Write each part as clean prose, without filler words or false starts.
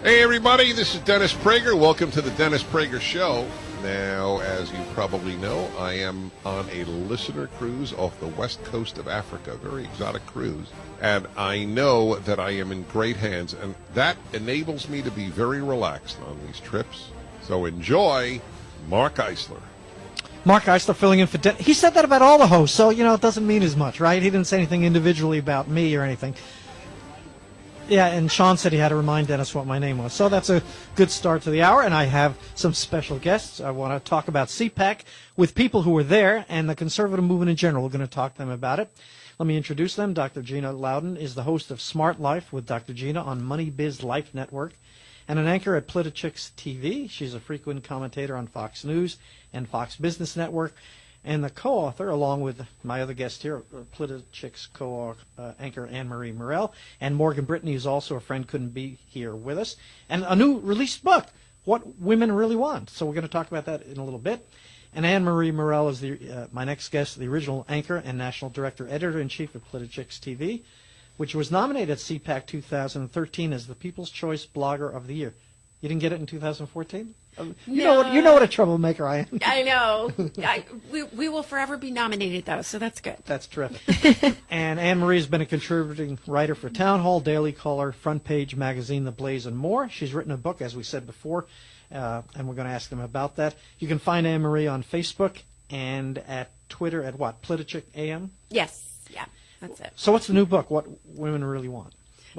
Hey everybody, this is Dennis Prager. Welcome to the Dennis Prager Show. Now, as you probably know, I am on a listener cruise off the west coast of Africa, a very exotic cruise. And I know that I am in great hands, and that enables me to be very relaxed on these trips. So enjoy Mark Eisler. Mark Eisler filling in for Dennis. He said that about all the hosts, so, it doesn't mean as much, right? He didn't say anything individually about me or anything. Yeah, and Sean said he had to remind Dennis what my name was. So that's a good start to the hour, and I have some special guests. I want to talk about CPAC with people who were there and the conservative movement in general. We're going to talk to them about it. Let me introduce them. Dr. Gina Loudon is the host of Smart Life with Dr. Gina on Money Biz Life Network and an anchor at Politichicks TV. She's a frequent commentator on Fox News and Fox Business Network, and the co-author, along with my other guest here, Politichicks co-anchor Anne-Marie Murrell, and Morgan Brittany, who's also a friend, couldn't be here with us, and a new released book, What Women Really Want. So we're going to talk about that in a little bit. And Anne-Marie Murrell is my next guest, the original anchor and national director, editor-in-chief of Politichicks TV, which was nominated at CPAC 2013 as the People's Choice Blogger of the Year. You didn't get it in 2014? You know what a troublemaker I am. I know. We will forever be nominated, though, so that's good. That's terrific. And Anne-Marie has been a contributing writer for Town Hall, Daily Caller, Front Page Magazine, The Blaze, and more. She's written a book, as we said before, and we're going to ask them about that. You can find Anne-Marie on Facebook and at Twitter at what? Politichick AM? Yes. Yeah, that's it. So what's the new book, What Women Really Want?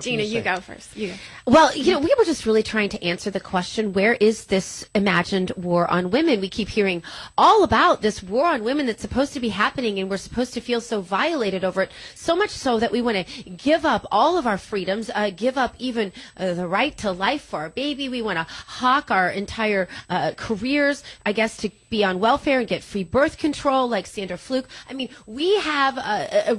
Gina, you go first. You go. Well, we were just really trying to answer the question, where is this imagined war on women? We keep hearing all about this war on women that's supposed to be happening, and we're supposed to feel so violated over it, so much so that we want to give up all of our freedoms, give up even the right to life for our baby. We want to hawk our entire careers, I guess, to be on welfare and get free birth control like Sandra Fluke. I mean, we have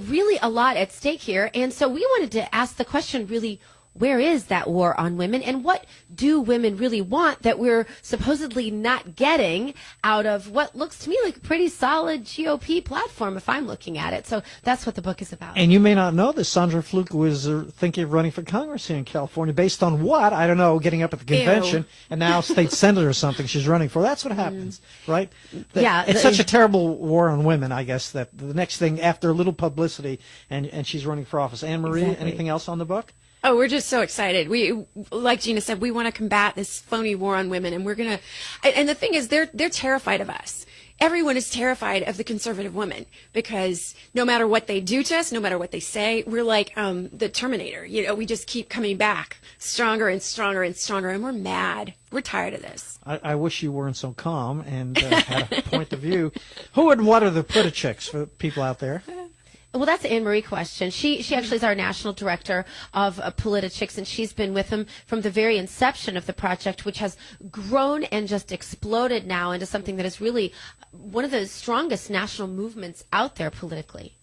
really a lot at stake here, and so we wanted to ask the question, really, where is that war on women, and what do women really want that we're supposedly not getting out of what looks to me like a pretty solid GOP platform if I'm looking at it? So that's what the book is about. And you may not know this, Sandra Fluke was thinking of running for Congress here in California based on what? I don't know, getting up at the convention, Ew. and now state senator or something she's running for. That's what happens, right? Yeah. It's such a terrible war on women, I guess, that the next thing after a little publicity and she's running for office. Anne-Marie, Exactly. Anything else on the book? Oh, we're just so excited. We, like Gina said, we want to combat this phony war on women, and we're going to, and the thing is, they're terrified of us. Everyone is terrified of the conservative woman because no matter what they do to us, no matter what they say, we're like the Terminator. We just keep coming back stronger and stronger and stronger, and we're mad. We're tired of this. I wish you weren't so calm and had a point of view. Who and what are the Politichicks for people out there? Well, that's an Anne-Marie question. She actually is our national director of Politichicks, and she's been with them from the very inception of the project, which has grown and just exploded now into something that is really one of the strongest national movements out there politically.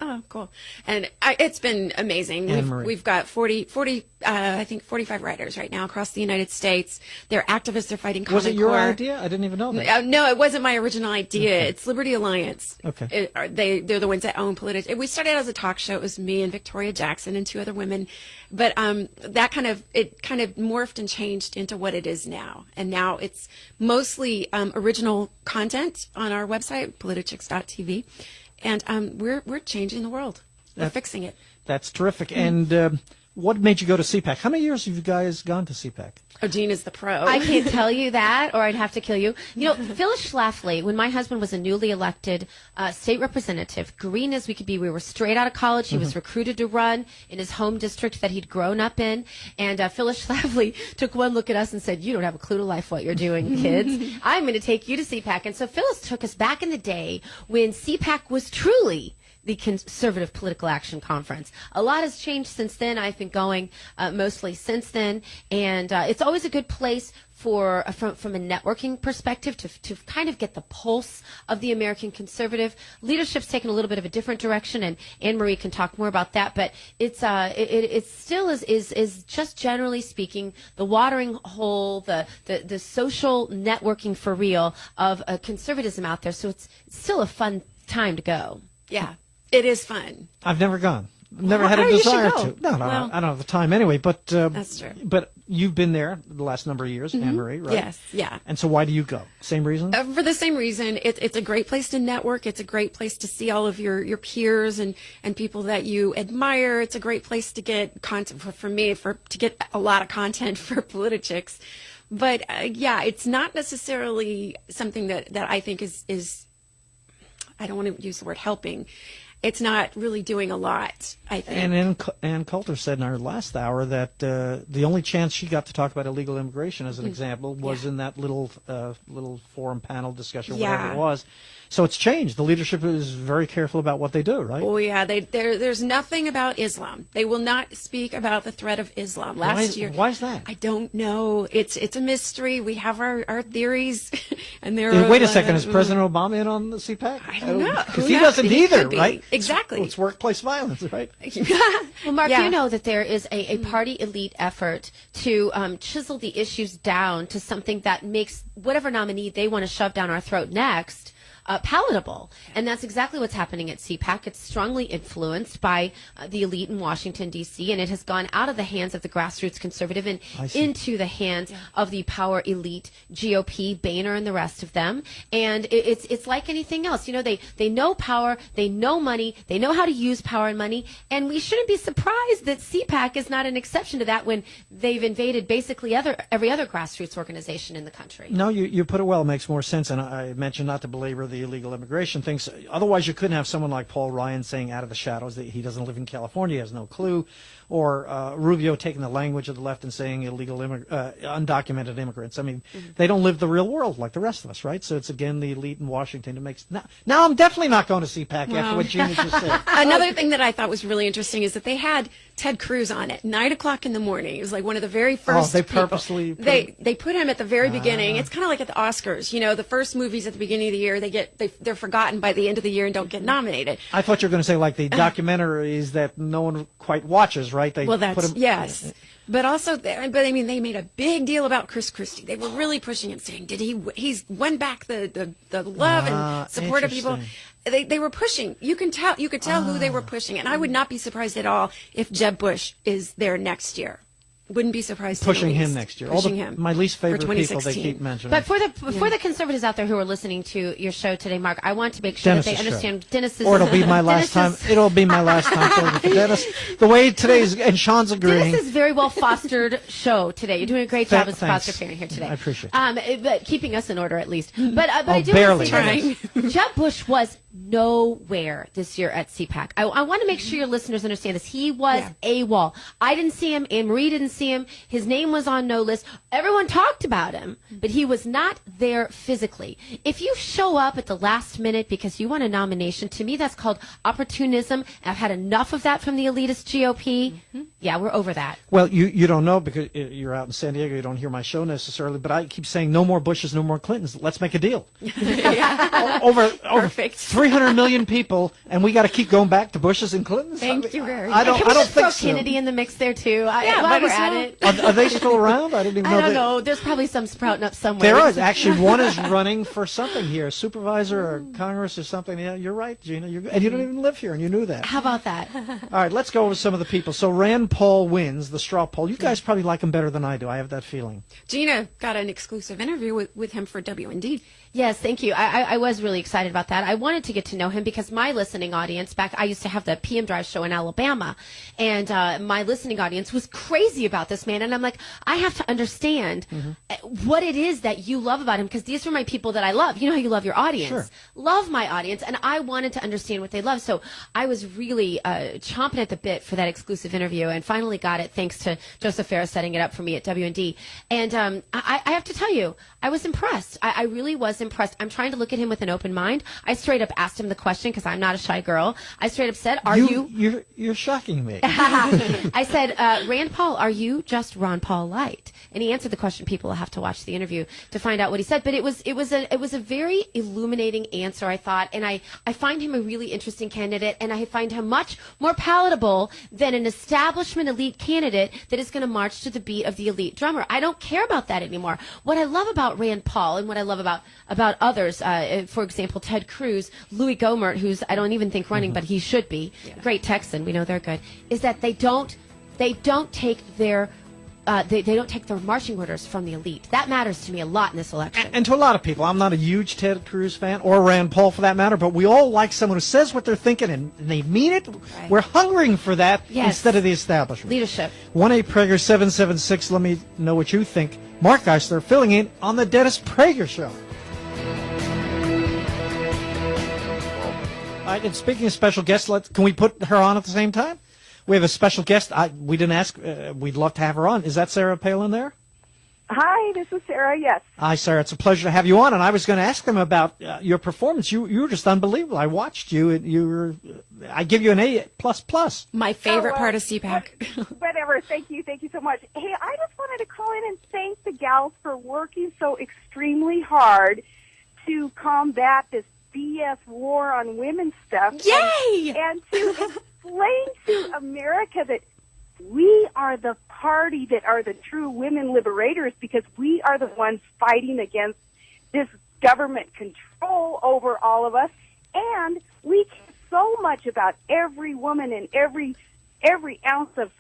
Oh, cool. And it's been amazing. We've got 45 writers right now across the United States. They're activists. They're fighting Common Core. Was it your idea? I didn't even know that. No, it wasn't my original idea. Okay. It's Liberty Alliance. Okay. They're the ones that own Politichicks. We started as a talk show. It was me and Victoria Jackson and two other women. But that kind of morphed and changed into what it is now. And now it's mostly original content on our website, politichicks.tv. And we're changing the world. We're fixing it. That's terrific. And what made you go to CPAC? How many years have you guys gone to CPAC? Oh, Gina's the pro. I can't tell you that, or I'd have to kill you. Phyllis Schlafly, when my husband was a newly elected state representative, green as we could be, we were straight out of college. He was recruited to run in his home district that he'd grown up in. And Phyllis Schlafly took one look at us and said, "You don't have a clue to life what you're doing, kids. I'm going to take you to CPAC." And so Phyllis took us back in the day when CPAC was truly the Conservative Political Action Conference. A lot has changed since then. I've been going mostly since then, and it's always a good place from a networking perspective to kind of get the pulse of the American conservative leadership's taken a little bit of a different direction, and Anne-Marie can talk more about that. But it still is just generally speaking the watering hole, the social networking for real of conservatism out there. So it's still a fun time to go. Yeah. It is fun. I've never gone. Never had a you should desire go. to. No, Well, I don't have the time anyway. But that's true. But you've been there the last number of years, Anne-Marie, right? Yes, yeah. And so why do you go? Same reason? For the same reason, it's a great place to network. It's a great place to see all of your peers and people that you admire. It's a great place to get content for me, to get a lot of content for Politichicks. But yeah, it's not necessarily something that I think is, I don't want to use the word helping. It's not really doing a lot, I think. And Ann Coulter said in our last hour that the only chance she got to talk about illegal immigration, as an example, was in that little forum panel discussion, whatever it was. So it's changed. The leadership is very careful about what they do, right? Oh yeah, there's nothing about Islam. They will not speak about the threat of Islam. Last year, why is that? I don't know. It's a mystery. We have our theories, and they're. Wait a second, is President Obama in on the CPAC? I don't know. Because he doesn't either, right? Exactly. It's workplace violence, right? Well, Mark, Yeah. you know that there is a party elite effort to chisel the issues down to something that makes whatever nominee they want to shove down our throat next palatable. And that's exactly what's happening at CPAC. It's strongly influenced by the elite in Washington, D.C., and it has gone out of the hands of the grassroots conservative and into the hands of the power elite, GOP, Boehner, and the rest of them. And it's like anything else. You know, they know power, they know money, they know how to use power and money, and we shouldn't be surprised that CPAC is not an exception to that when they've invaded basically every other grassroots organization in the country. No, you put it well. It makes more sense. And I mentioned not to belabor the illegal immigration things. Otherwise, you couldn't have someone like Paul Ryan saying out of the shadows that he doesn't live in California, he has no clue, or Rubio taking the language of the left and saying undocumented immigrants. I mean, they don't live the real world like the rest of us, right? So it's, again, the elite in Washington. It makes now I'm definitely not going to CPAC after what Gina just said. Another thing that I thought was really interesting is that they had Ted Cruz on at 9:00 in the morning. It was like one of the very first. They people. purposely They put him at the very beginning. It's kind of like at the Oscars. You know, the first movies at the beginning of the year, they're forgotten by the end of the year and don't get nominated. I thought you were going to say like the documentaries that no one quite watches, right? They Well, put that's 'em- yes. But also, but I mean, they made a big deal about Chris Christie. They were really pushing it, saying, he's won back the love and support of people. They were pushing. You could tell who they were pushing. And I would not be surprised at all if Jeb Bush is there next year. Wouldn't be surprised. Pushing him next year. Pushing him. My least favorite for people they 2016. keep mentioning. But for the conservatives out there who are listening to your show today, Mark, I want to make sure that they understand Dennis's. Or it'll be my last time. It'll be my last time for Dennis. The way today's and Sean's agreeing. Dennis's very well fostered show today. You're doing a great job as a foster parent here today. I appreciate it. But keeping us in order at least. But I do barely. want to say Jeb Bush was nowhere this year at CPAC. I want to make sure your listeners understand this. He was AWOL. I didn't see him. Anne-Marie didn't see him. His name was on no list. Everyone talked about him, but he was not there physically. If you show up at the last minute because you want a nomination, to me that's called opportunism. I've had enough of that from the elitist GOP. Yeah, we're over that. Well, you don't know because you're out in San Diego. You don't hear my show necessarily, but I keep saying no more Bushes, no more Clintons. Let's make a deal. over Perfect. 300 million people, and we got to keep going back to Bushes and Clintons. Thank you very I don't. Can we I don't just think throw so. Kennedy in the mix there too? While might we're as at well. it. Are they still around? I didn't even know. I don't know. There's probably some sprouting up somewhere. There is actually one is running for something here, a supervisor or Congress or something. Yeah, you're right, Gina. And you don't even live here, and you knew that. How about that? All right, let's go over some of the people. So Rand Paul wins the straw poll. You guys probably like him better than I do. I have that feeling. Gina got an exclusive interview with him for WND. Yes, thank you. I was really excited about that. I wanted to get to know him because my listening audience I used to have the PM Drive show in Alabama, and my listening audience was crazy about this man. And I'm like, I have to understand what it is that you love about him, because these are my people that I love. You know how you love your audience. Sure. Love my audience, and I wanted to understand what they love. So I was really chomping at the bit for that exclusive interview, and finally got it thanks to Joseph Farah setting it up for me at WND. And I have to tell you, I was impressed. I really was impressed. I'm trying to look at him with an open mind. I straight up asked him the question because I'm not a shy girl. I straight up said, You're shocking me. I said, Rand Paul, are you just Ron Paul light? And he answered the question. People will have to watch the interview to find out what he said. But it was a very illuminating answer, I thought. And I find him a really interesting candidate, and I find him much more palatable than an established establishment elite candidate that is going to march to the beat of the elite drummer. I don't care about that anymore. What I love about Rand Paul and what I love about others, for example, Ted Cruz, Louis Gohmert, who's I don't even think running, but he should be, great Texan, we know they're good, is that they don't take their they don't take their marching orders from the elite. That matters to me a lot in this election. And to a lot of people, I'm not a huge Ted Cruz fan, or Rand Paul for that matter, but we all like someone who says what they're thinking and they mean it. Right. We're hungering for that instead of the establishment. Leadership. 1-8-Prager-776, let me know what you think. Mark Geisler filling in on the Dennis Prager Show. All right, and speaking of special guests, can we put her on at the same time? We have a special guest. We didn't ask. We'd love to have her on. Is that Sarah Palin there? Hi, this is Sarah, yes. Hi, Sarah. It's a pleasure to have you on. And I was going to ask them about your performance. You were just unbelievable. I watched you. And I give you an A++. My favorite part of CPAC. Whatever. Thank you so much. Hey, I just wanted to call in and thank the gals for working so extremely hard to combat this BS war on women stuff. Yay! And to explain to America that we are the party that are the true women liberators, because we are the ones fighting against this government control over all of us. And we care so much about every woman and every ounce of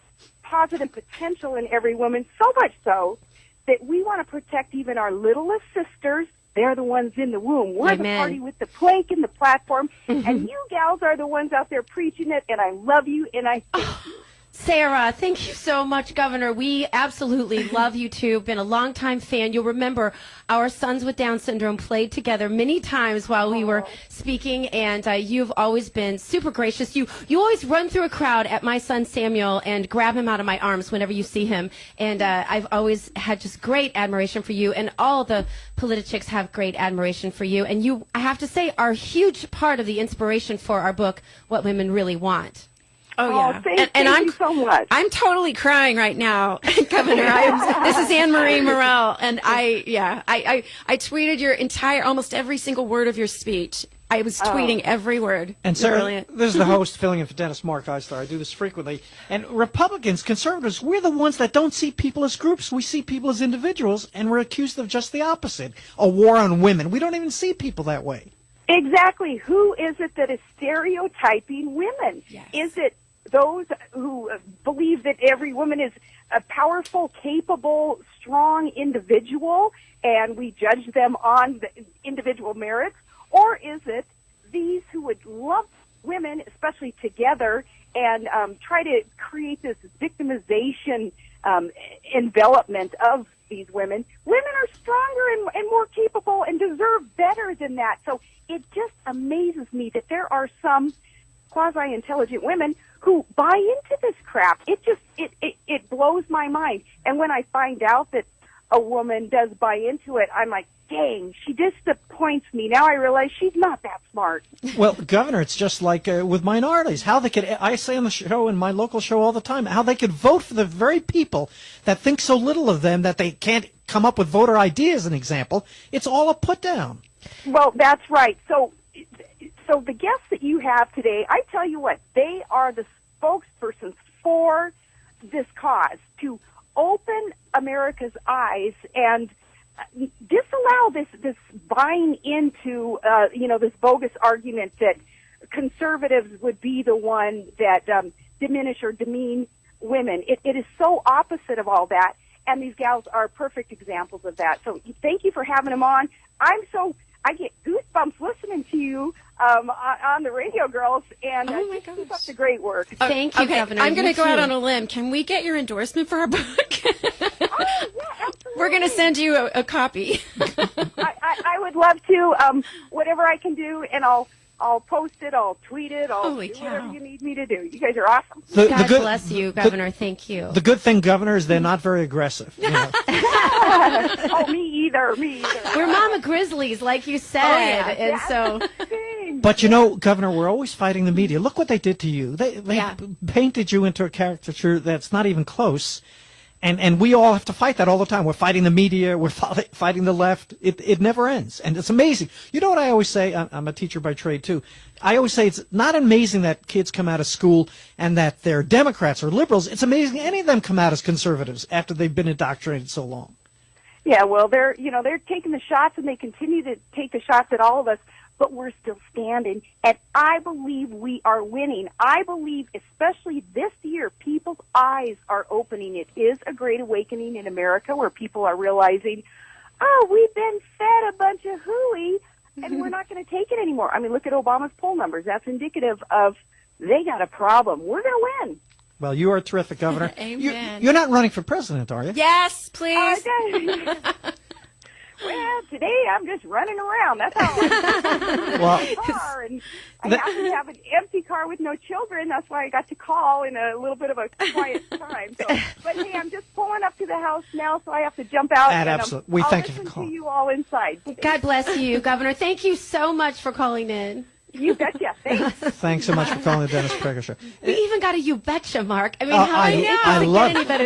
positive potential in every woman, so much so that we want to protect even our littlest sisters. They're the ones in the womb. We're the party with the plank and the platform, and you gals are the ones out there preaching it, and I love you, and I thank you. Sarah, thank you so much, Governor. We absolutely love you, too. Been a longtime fan. You'll remember our sons with Down syndrome played together many times while we were speaking, and you've always been super gracious. You always run through a crowd at my son Samuel and grab him out of my arms whenever you see him, and I've always had just great admiration for you, and all the politichicks have great admiration for you, and you, I have to say, are a huge part of the inspiration for our book, What Women Really Want. Oh, yeah. Thank you so much. I'm totally crying right now, Governor. This is Anne Marie Murrell, and I tweeted your almost every single word of your speech. I was tweeting every word. And Sarah, brilliant. This is the host filling in for Dennis, Mark Geisler. I do this frequently. And Republicans, conservatives, we're the ones that don't see people as groups. We see people as individuals, and we're accused of just the opposite, a war on women. We don't even see people that way. Exactly. Who is it that is stereotyping women? Yes. Is it those who believe that every woman is a powerful, capable, strong individual, and we judge them on the individual merits? Or is it these who would love women, especially together, and try to create this victimization envelopment of these women? Women are stronger and more capable and deserve better than that. So it just amazes me that there are some quasi-intelligent women who buy into this crap. It blows my mind. And when I find out that a woman does buy into it, I'm like, dang, she disappoints me. Now I realize she's not that smart. Well, Governor, it's just like with minorities. How they could, I say on the show, in my local show all the time, how they could vote for the very people that think so little of them that they can't come up with voter ID as an example. It's all a put down. Well, that's right. So the guests that you have today, I tell you what, they are the spokespersons for this cause, to open America's eyes and disallow this buying into, this bogus argument that conservatives would be the one that diminish or demean women. It is so opposite of all that, and these gals are perfect examples of that. So thank you for having them on. I get goosebumps listening to you on the radio, girls, and keep up the great work. Thank you, Governor. I'm going to go too. out on a limb. Can we get your endorsement for our book? Yeah, absolutely. We're going to send you a copy. I would love to, whatever I can do, and I'll post it, I'll tweet it, I'll Holy do cow. whatever you need me to do. You guys are awesome. God bless you, Governor. Thank you. The good thing, Governor, is they're not very aggressive. You know. Oh, me either. We're Mama Grizzlies, like you said, and so. But Governor, we're always fighting the media. Look what they did to you. They painted you into a caricature that's not even close. And we all have to fight that all the time. We're fighting the media. We're fighting the left. It never ends. And it's amazing. You know what I always say? I'm a teacher by trade, too. I always say it's not amazing that kids come out of school and that they're Democrats or liberals. It's amazing any of them come out as conservatives after they've been indoctrinated so long. Yeah, well, they're taking the shots, and they continue to take the shots at all of us, but we're still standing, and I believe we are winning. I believe, especially this year, people's eyes are opening. It is a great awakening in America where people are realizing, oh, we've been fed a bunch of hooey, and we're not going to take it anymore. I mean, look at Obama's poll numbers. That's indicative of they got a problem. We're going to win. Well, you are terrific, Governor. Amen. You're not running for president, are you? Yes, please. Well, today I'm just running around. That's how I Well, car, and I happen to have an empty car with no children. That's why I got to call in a little bit of a quiet time. So, but hey, I'm just pulling up to the house now, so I have to jump out. Absolutely. We thank you for calling. I'll listen to you all inside. God bless you, Governor. Thank you so much for calling in. You betcha. Thanks. Thanks so much for calling the Dennis Prager Show. We even got a you betcha mark. I mean, Oh, how I it love get any better